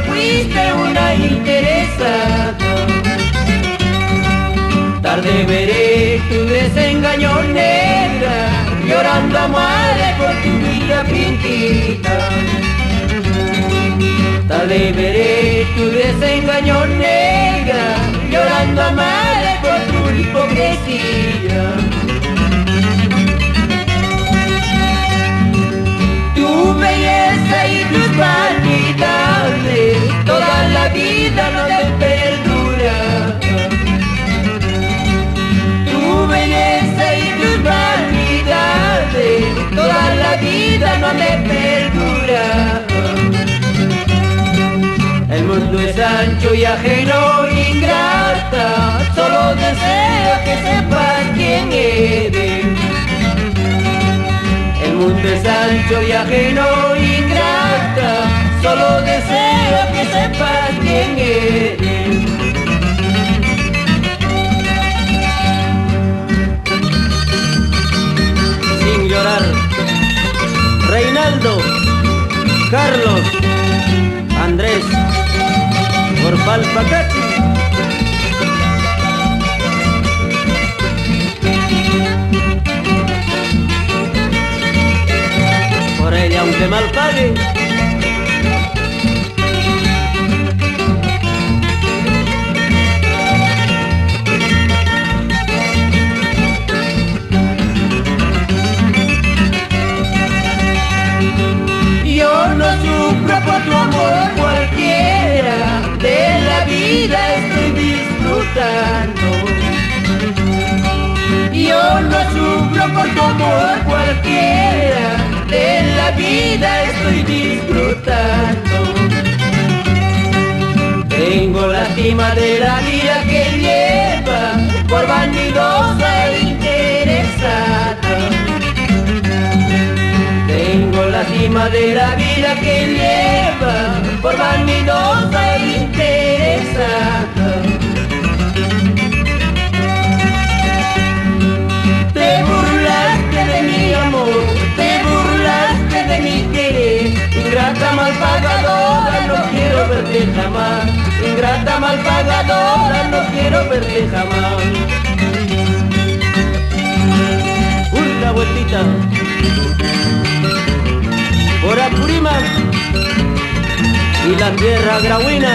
fuiste una interesada. Tarde veré tu desengaño negra, llorando a madre por tu vida fingida. Tarde veré tu desengaño negra, llorando a madre por tu hipocresía. Tu belleza y tus vanidades, toda la vida no te perdura. Tu belleza y tus vanidades, toda la vida no te perdura. El mundo es ancho y ajeno, ingrata, solo deseo que sepas quién eres. El mundo es ancho y ajeno, ingrata, solo deseo que sepas quién eres. Sin llorar, Reinaldo, Carlos, Andrés, por Palpacati. Por ella aunque mal pague. Yo no sufro por tu amor cualquiera, de la vida estoy disfrutando. Yo no sufro por tu amor cualquiera, de la vida estoy disfrutando. Tengo lástima de la vida que lleva por vanidosa e interesada. Tengo lástima de la vida que lleva por vanidosa e interesada. Te burlaste de mi amor, te burlaste de mi querer. Ingrata malpagadora, no quiero verte jamás. Ingrata malpagadora, no quiero verte jamás. Una vueltita por Apurímac y la tierra grauina.